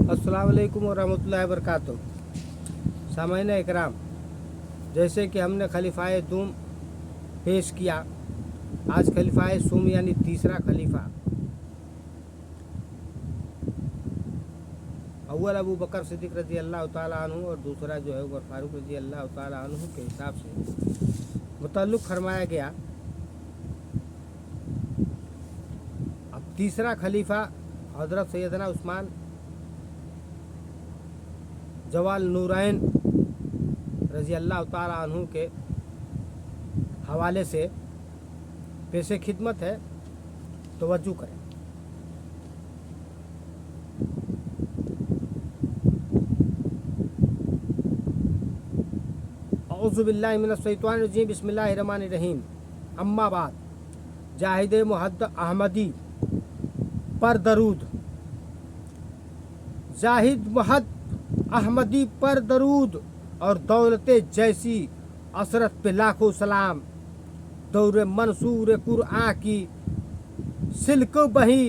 अस्सलाम वालेकुम वरहमतुल्लाहि वबरकातुहू। सामाईन इकराम, जैसे कि हमने खलीफाए दूम पेश किया, आज खलीफाए सूम यानी तीसरा खलीफा अव्वल अबू बकर सिद्दीक रजी अल्लाह ताला अन्हु और दूसरा जो है उमर फारूक रजी अल्लाह ताला अन्हु के हिसाब से मुतल्लुक फरमाया गया। अब तीसरा खलीफा हज़रत सैयदना उस्मान जवाल नूरैन रजी अल्लाह ताला अन्हु के हवाले से पेशे खिदमत है, तवज्जो करें। औज़ु बिल्लाहि मिनश शैतानिर रजीम, बिस्मिल्लाहिर रहमानिर रहीम। अम्मा बाद, जाहिद मुहद्द अहमदी पर दरूद। जाहिद मुहद्द अहमदी पर दरूद और दौलते जैसी असरत पे लाखों सलाम। दौरे मंसूर कुरआन की सिल्क बही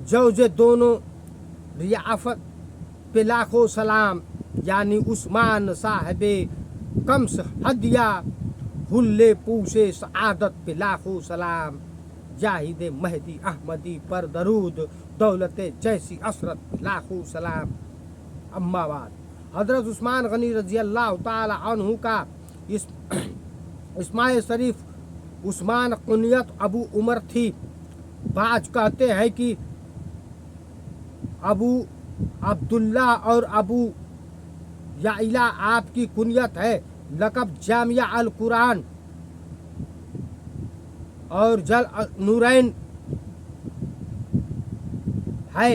जौजे दोनों रियाफत पे लाखों सलाम। यानी उस्मान साहिबे कम्स हदिया हुल्ले पूछे सआदत पे लाखों सलाम। जाहिद महदी अहमदी पर दरूद, दौलते जैसी असरत पे लाखों सलाम। अम्मा बाद, हज़रत उस्मान गनी रजी अल्लाह ताला अन्हु का इस्माए शरीफ उस्मान कुनियत अबू उमर थी। बाज कहते हैं कि अबू अब्दुल्ला और अबू याइला आपकी कुनियत है। लक़ब जामिया अल कुरान और जल नूरैन है।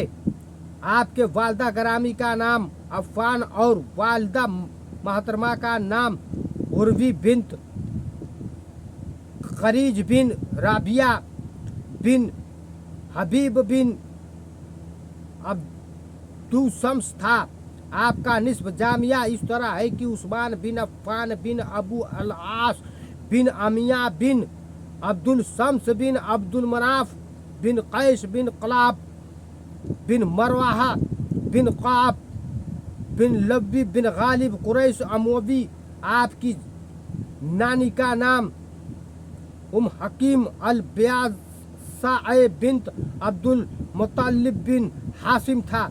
आपके वालदा गरामी का नाम अफ़ान और वालदा महतरमा का नाम उर्वी बिन्त खरीज बिन राबिया बिन हबीब बिन अब्दु शम्स था। आपका निस्ब जामिया इस तरह है कि उस्मान बिन अफ़ान बिन अबू अल आस बिन अमिया बिन अब्दुल शम्स बिन अब्दुल मनाफ बिन कैस बिन क़लाब बिन मरवाहा बिन क़ाब बिन लब्बी बिन गालिब कुरैश अमवी। आपकी नानी का नाम हकीम अल ब्यासा बिन्त अब्दुल मुत्तलिब बिन हाशिम था।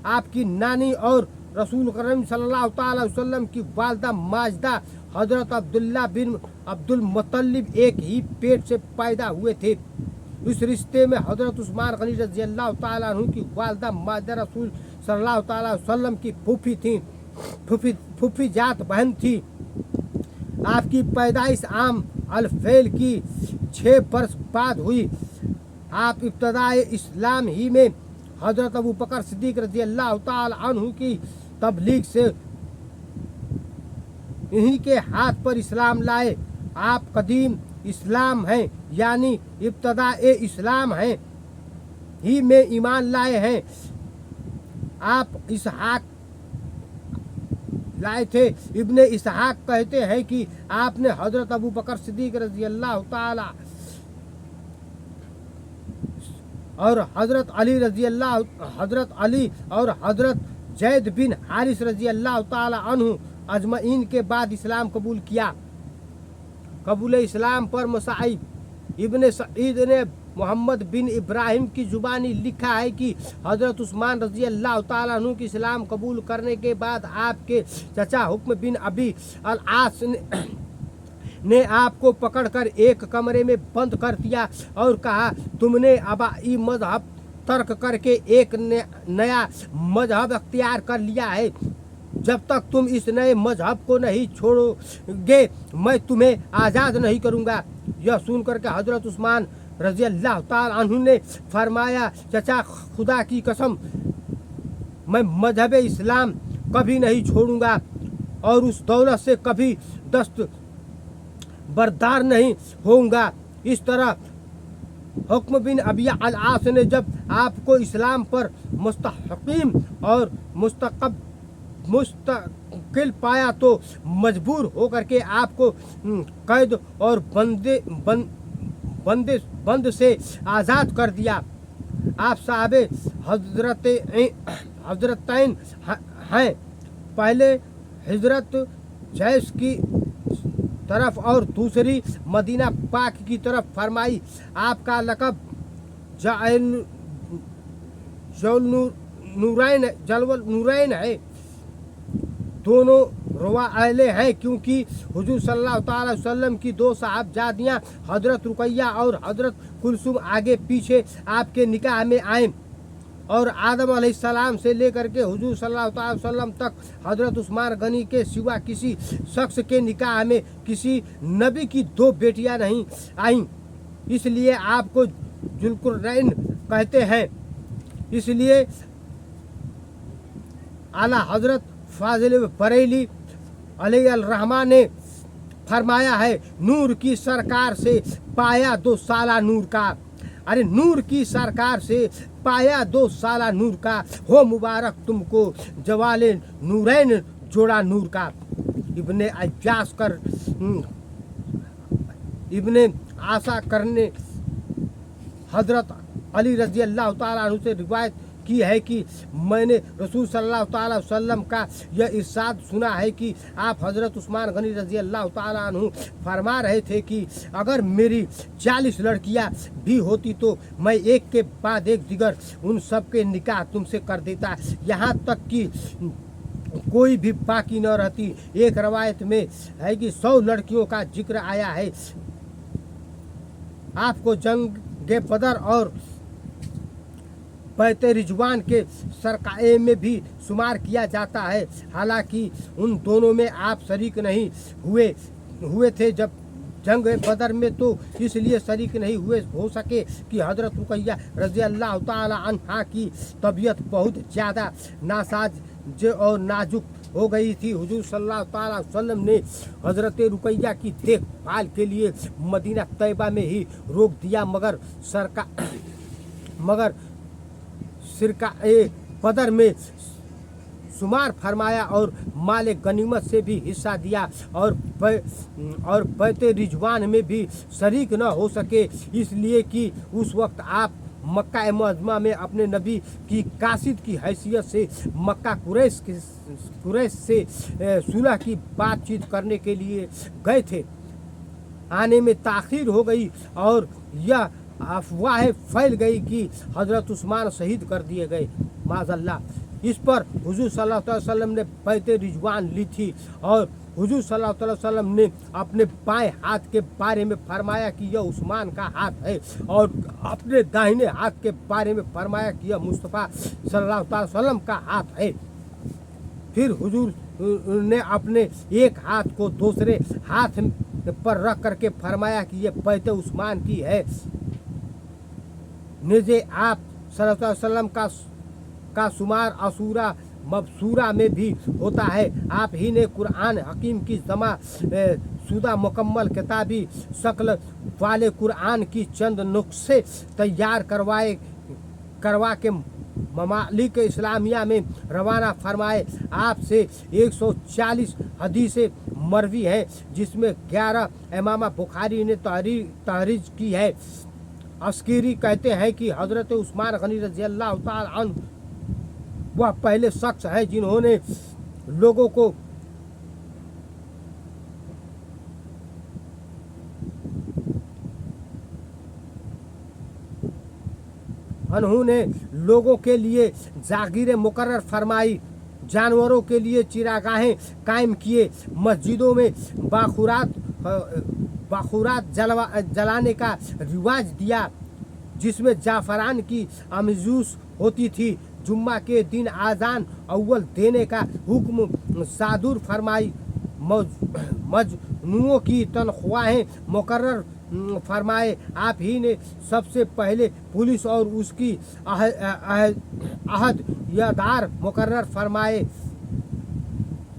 आपकी नानी और रसूल करीम सल्लल्लाहु अलैहि वसल्लम की वालदा माजदा हज़रत अब्दुल्ला बिन अब्दुल मुत्तलिब एक ही पेट से पैदा हुए थे। इस रिश्ते में हज़रत उस्मान गनी रज़ी अल्लाह ताला अन्हु की वालदा माजदा रसूल सल्लल्लाहु अलैहि वसल्लम की फूफी थी, फूफी जात बहन थी। आपकी पैदाइश आम अल-फैल की 6 बरस बाद हुई। आप इब्तदाए इस्लाम ही में हज़रत अबू बकर सिद्दीक रज़ी अल्लाह ताला अन्हु की तबलीग से इन्हीं के हाथ पर इस्लाम लाए। आप कदीम इस्लाम हैं, यानी इब्तदाए इस्लाम हैं ही में ईमान लाए हैं। आप इसहाक लाए थे। इब्ने इसहाक कहते हैं कि आपने हज़रत अबू बकर सिद्दीक रज़ी अल्लाह ताला और हज़रत अली रज़ी अल्लाह हज़रत अली और हज़रत जैद बिन हारिस रज़ी अल्लाह ताला अन्हु अजमईन के बाद इस्लाम कबूल किया। कबूल इस्लाम पर मुसाइब इब्ने सईद ने मोहम्मद बिन इब्राहिम की ज़ुबानी लिखा है कि हज़रत उस्मान रज़ी अल्लाह ताला अन्हु की इस्लाम कबूल करने के बाद आपके चचा हुक्म बिन अबी अल आस ने आपको पकड़कर एक कमरे में बंद कर दिया और कहा, तुमने अबाई मजहब तर्क करके एक नया मजहब अख्तियार कर लिया है। जब तक तुम इस नए मजहब को नहीं छोड़ोगे मैं तुम्हें आज़ाद नहीं करूँगा। यह सुनकर के हज़रत उस्मान रज़ी अल्लाह ताला अन्हु ने फरमाया, चचा खुदा की कसम मैं मजहब इस्लाम कभी नहीं छोड़ूंगा और उस दौलत से कभी दस्त बरदार नहीं होऊंगा। इस तरह हुक्म बिन अबी अल आस ने जब आपको इस्लाम पर मुस्तहकीम और मुस्तकिल पाया तो मजबूर होकर के आपको कैद और बंद से आज़ाद कर दिया। आप साहबे हजरतैन हैं। पहले हिजरत जैश की तरफ और दूसरी मदीना पाक की तरफ फरमाई। आपका लक़ब जलवल नूरैन है। दोनों रवाले हैं क्योंकि हुजूर सल्लल्लाहु अलैहि वसल्लम की दो साहबजादियाँ हजरत रुकैया और हजरत कुलसुम आगे पीछे आपके निकाह में आए और आदम अलैहिस्सलाम से लेकर के हुजूर सल्लल्लाहु अलैहि वसल्लम तक हजरत उस्मान गनी के सिवा किसी शख्स के निकाह में किसी नबी की दो बेटियां नहीं आईं। इसलिए आपको जुल्कुरनैन कहते हैं। इसलिए आला हजरत फाजिल बरेली अलैहिर्रहमा ने फरमाया है, नूर की सरकार से पाया 2 साला नूर का। अरे नूर की सरकार से पाया 2 साला नूर का, हो मुबारक तुमको जवाले नूरैन जोड़ा नूर का। इब्ने अब्बास कर इब्ने आशा करने हजरत अली रजी अल्लाह ताला अन्हु से रिवायत की है कि मैंने रसूल सल्लल्लाहु अलैहि वसल्लम का यह इरशाद सुना है कि आप हजरत उस्मान गनी रजी अल्लाह ताला अन्हु फरमा रहे थे कि अगर मेरी 40 लड़कियां भी होती तो मैं एक के बाद एक दिगर उन सब के निकाह तुमसे कर देता, यहाँ तक कि कोई भी बाकी न रहती। एक रवायत में है कि 100 लड़कियों का जिक्र आया है। आपको जंग बदर और बैत रिजवान के सरकाए में भी शुमार किया जाता है। हालांकि उन दोनों में आप शरीक नहीं हुए थे। जब जंग बदर में तो इसलिए शरीक नहीं हुए हो सके कि हजरत रुकैया रजी अल्लाह ताला अन्हा की तबीयत बहुत ज़्यादा नासाज और नाजुक हो गई थी। हुजूर सल्लल्लाहु अलैहि वसल्लम ने हजरत रुकैया की देखभाल के लिए मदीना तैयबा में ही रोक दिया, मगर सिरका बदर में शुमार फरमाया और माल गनीमत से भी हिस्सा दिया और बैत रिजवान में भी शरीक न हो सके, इसलिए कि उस वक्त आप मक्का मुअज़्ज़मा में अपने नबी की कासिद की हैसियत से मक्का कुरैश से सुलह की बातचीत करने के लिए गए थे। आने में ताख़ीर हो गई और यह अफवाह फैल गई कि हजरत उस्मान शहीद कर दिए गए, माज़अल्लाह। इस पर हुजूर सल्लल्लाहु अलैहि वसल्लम ने बैत रिजवान ली थी और हुजूर सल्लल्लाहु अलैहि वसल्लम ने अपने बाएं हाथ के बारे में फरमाया कि यह उस्मान का हाथ है और अपने दाहिने हाथ के बारे में फरमाया कि यह मुस्तफ़ा सल्लल्लाहु अलैहि वसल्लम का हाथ है। फिर हुजूर ने अपने एक हाथ को दूसरे हाथ पर रख करके फरमाया कि यह बैत उस्मान की है। निजे आप सल्लल्लाहु अलैहि वसल्लम का शुमार असूरा मबसूरा में भी होता है। आप ही ने कुरान हकीम की जमा शुदा मुकम्मल किताबी शक्ल वाले कुरान की चंद नुस्खे तैयार करवा के ममालिक इस्लामिया में रवाना फरमाए। आपसे 140 हदीसें मरवी हैं, जिसमें 11 इमाम बुखारी ने तहरीज की है। अस्कीरी कहते हैं कि हजरत उस्मान गनी रज़ी अल्लाह ताला अन्हु वह पहले शख्स है जिन्होंने लोगों को उन्होंने लोगों के लिए जागीरें मुकर्रर फरमाई, जानवरों के लिए चिरागाहें कायम किए, मस्जिदों में बाखुरात जलाने का रिवाज दिया जिसमें जाफरान की आमजूस होती थी। जुम्मा के दिन आज़ान अव्वल देने का हुक्म सादुर फरमाई। मजनूओं की तनख्वाहें मुकर्रर फरमाए। आप ही ने सबसे पहले पुलिस और उसकी अहद यादार मुकर्रर फरमाए।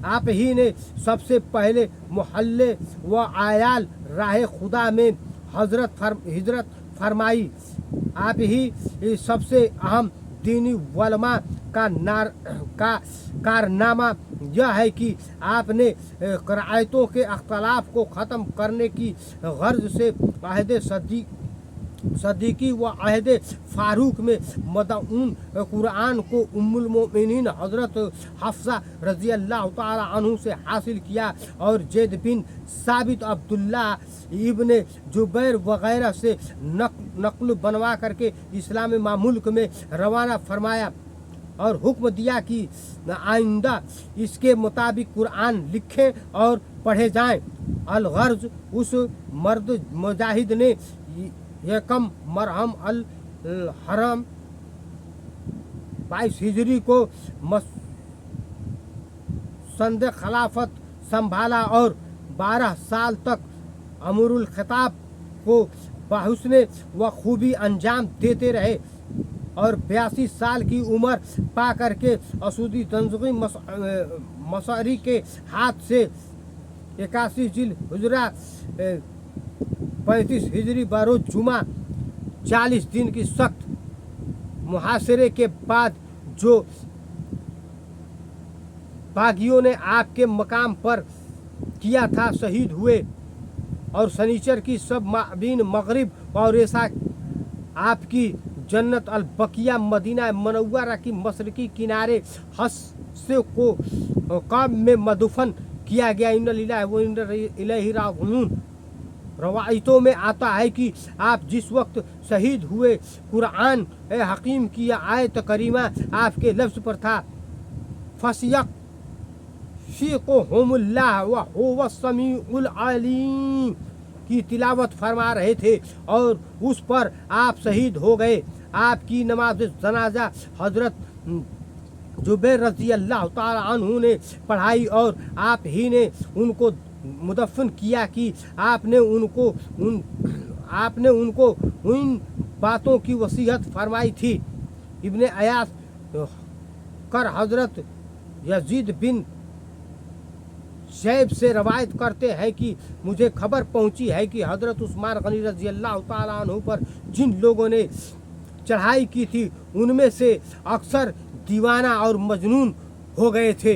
आप ही ने सबसे पहले मोहल्ले व आयाल राह खुदा में हिजरत फरमाई। आप ही सबसे अहम दीनी वलमा का कारनामा यह है कि आपने करायतों के अख्तलाफ को ख़त्म करने की गर्ज से सदीकी व अहद फारूक में मदऊन कुरान को उम्मुल मोमिनीन हज़रत हफ्सा रज़ी अल्लाह ताला अन्हु से हासिल किया और ज़ैद बिन साबित अब्दुल्ला इब्न जुबैर वगैरह से नक़ल बनवा करके इस्लाम मामुल्क में रवाना फरमाया और हुक्म दिया कि आइंदा इसके मुताबिक कुरान लिखें और पढ़े जाएं। अल-गर्ज उस मर्द मुजाहिद ने यकम मरहम अल हरम 22 हिजरी को संद खिलाफत संभाला और 12 साल तक अमरुल खिताब को बाहुस्ने व खूबी अंजाम देते रहे और 82 साल की उम्र पा करके असूदी दंजगी मसरी के हाथ से 81 जिल हुजरा 35 हिजरी बरोज जुमा 40 दिन की सख्त मुहासरे के बाद जो बागियों ने आपके मकाम पर किया था शहीद हुए और सनीचर की सब माबीन मगरिब और ऐसा आपकी जन्नत अल बकिया मदीना मनव्वरा की मशरकी किनारे हस्से को काम में मदफन किया गया। इन्ना लिल्लाहि व इन्ना इलैहि राजिऊन। रवायतों में आता है कि आप जिस वक्त शहीद हुए कुरान हकीम की आयत करीमा आपके लफ्ज़ पर था फसियक शीक़ुहुमुल्लाह व हुवा समीउल अलीम की तिलावत फरमा रहे थे और उस पर आप शहीद हो गए। आपकी नमाज जनाजा हजरत जुबैर रज़ी अल्लाह ताला अन्हु ने पढ़ाई और आप ही ने उनको मुदफन किया कि आपने उनको उन बातों की वसीयत फरमाई थी। इब्न अयास कर हजरत यजीद बिन शैब से रवायत करते हैं कि मुझे खबर पहुंची है कि हजरत उस्मान गनी रज़ी अल्लाह ताला अन्हु पर जिन लोगों ने चढ़ाई की थी उनमें से अक्सर दीवाना और मजनून हो गए थे।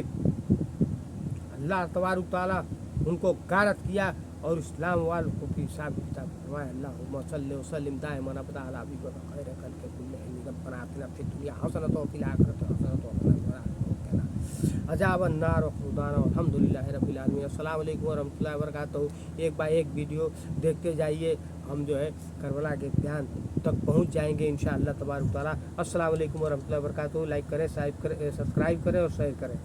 अल्लाह तबारक ताला उनको गारत किया और इस्लाम वालों को भी हिसाब किताब फरमाए। अल्लाहुम्मा सल्लि व सल्लिम दाइमन अबदा अला हबीबिका खैर खल्क़ि कुल्लिहिम रब्बना आतिना फिद दुनिया हसनतन व फिल आखिरति हसनतन व क़िना अज़ाबन नार व खुदाना अल्हम्दुलिल्लाहि रब्बिल आलमीन। अस्सलाम वालेकुम व रहमतुल्लाहि व बरकातहू। एक बाय एक वीडियो देखते जाइए, हम जो है करबला के ध्यान तक पहुंच जाएंगे इंशाअल्लाह तबारक ताला। अस्सलाम वालेकुम व रहमतुल्लाहि व बरकातहू। लाइक करें, सब्सक्राइब करें और शेयर करें।